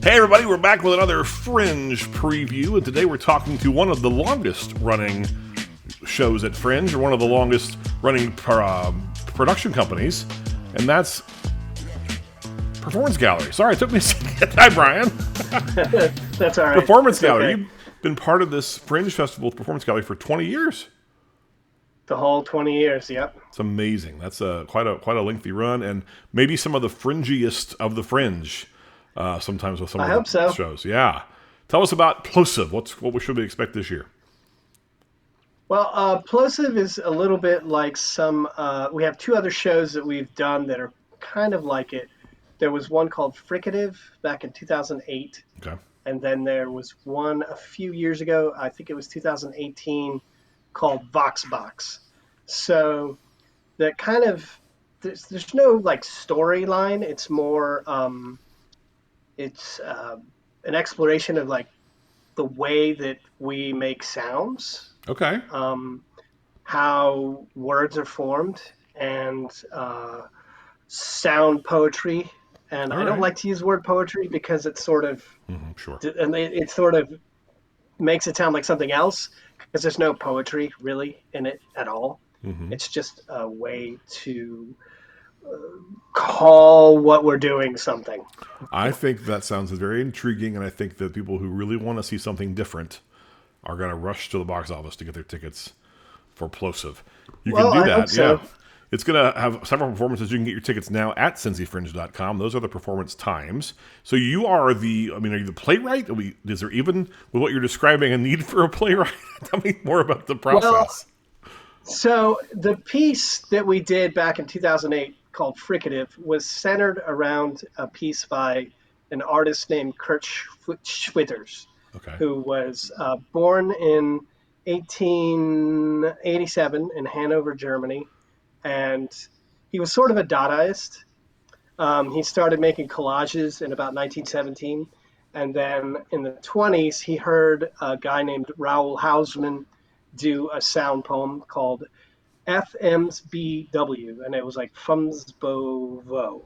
Hey everybody, we're back with another Fringe preview, and today we're talking to one of the longest running shows at Fringe, or one of the longest running production companies, and that's Performance Gallery. Sorry, it took me a second. Hi, Brian. That's all right. Performance It's Gallery. okay. You've been part of this Fringe Festival Performance Gallery for 20 years. The whole 20 years, yep. It's amazing. That's quite a lengthy run, and maybe some of the fringiest of the Fringe. Sometimes with some I of hope the so. shows. Yeah. Tell us about plosive. What should we expect this year? Well, plosive is a little bit like we have two other shows that we've done that are kind of like it. There was one called Fricative back in 2008, Okay. and then there was one a few years ago, I think it was 2018, called Voxbox. So that kind of, there's no like storyline. It's more, it's an exploration of like the way that we make sounds, Okay. um, how words are formed, and sound poetry. And All I don't right. like to use the word poetry because it's sort of, Sure. and it sort of makes it sound like something else because there's no poetry really in it at all. It's just a way to call what we're doing something. I think that sounds very intriguing, and I think that people who really want to see something different are going to rush to the box office to get their tickets for plosive. You can Well, do I hope that, yeah. so. It's going to have several performances. You can get your tickets now at cincyfringe.com. Those are the performance times. So you are are you the playwright? Is there even, with what you're describing, a need for a playwright? Tell me more about the Well, process. so the piece that we did back in 2008 called Fricative was centered around a piece by an artist named Kurt Schwitters, Okay. who was born in 1887 in Hanover, Germany, and he was sort of a Dadaist. He started making collages in about 1917, and then in the 20s, he heard a guy named Raoul Hausmann do a sound poem called FMSBW, and it was like Fumsbovo.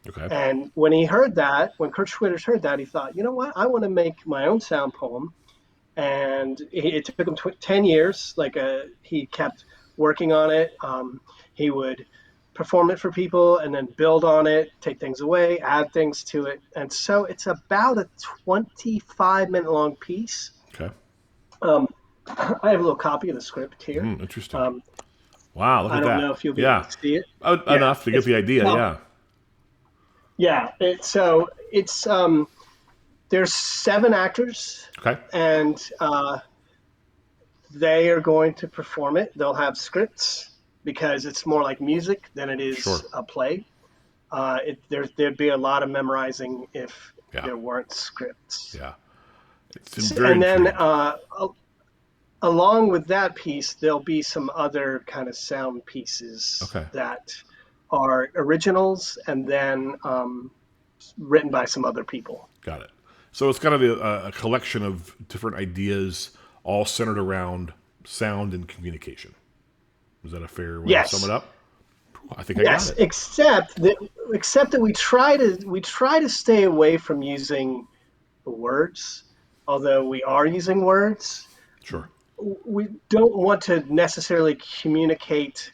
Okay. And when Kurt Schwitters heard that, he thought, you know what? I want to make my own sound poem. And it took him 10 years. He kept working on it. He would perform it for people and then build on it, take things away, add things to it. And so it's about a 25-minute long piece. Okay. Um, I have a little copy of the script here. Interesting. Um, Wow, look I at don't that. know if you'll be able Yeah. to see it. Yeah, Enough to get the idea, well, yeah. yeah. It's there's seven actors, Okay. and they are going to perform it. They'll have scripts because it's more like music than it Sure. is a play. There'd be a lot of memorizing if Yeah. there weren't scripts. Yeah. It's very And then intrigued. along with that piece, there'll be some other kind of sound pieces Okay. that are originals and then written by some other people. Got it. So it's kind of a collection of different ideas, all centered around sound and communication. Is that a fair way to sum it Yes, up? I think I got yes. it. Except that we try to stay away from using words, although we are using words. Sure. We don't want to necessarily communicate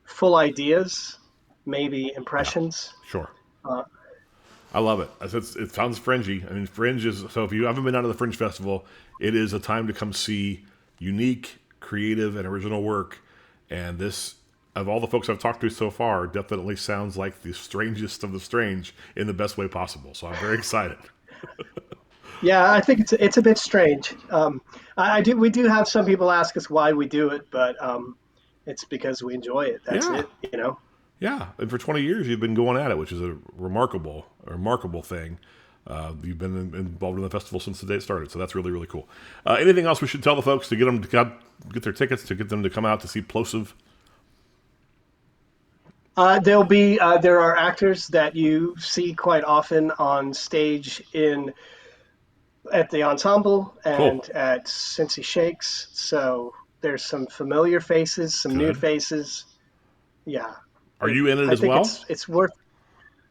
full ideas, maybe Yeah. impressions. Sure. Uh, I love it. It sounds fringy. I mean, Fringe is, so if you haven't been out of the Fringe Festival, it is a time to come see unique, creative, and original work. And this, of all the folks I've talked to so far, definitely sounds like the strangest of the strange in the best way possible. So I'm very excited. yeah, I think it's a bit strange. We do have some people ask us why we do it, but it's because we enjoy it. That's Yeah. it. Yeah, and for 20 years you've been going at it, which is a remarkable thing. You've been involved in the festival since the day it started, so that's really, really cool. Anything else we should tell the folks to get them to get their tickets, to get them to come out to see Plosive? There are actors that you see quite often on stage in at the ensemble Cool. and at Cincy Shakes. So there's some familiar faces, some new Good. faces. Yeah, Are you in it I as think well? it's worth.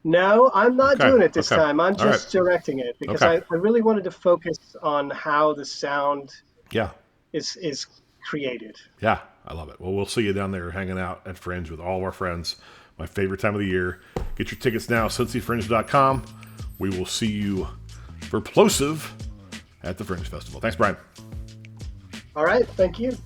No, I'm not Okay. doing it this Okay. time. I'm All right. just directing it because Okay. I really wanted to focus on how the sound Yeah. is created. Yeah. I love it. Well, we'll see you down there hanging out at Fringe with all of our friends. My favorite time of the year. Get your tickets now, cincyfringe.com. We will see you for Plosive at the Fringe Festival. Thanks, Brian. All right, thank you.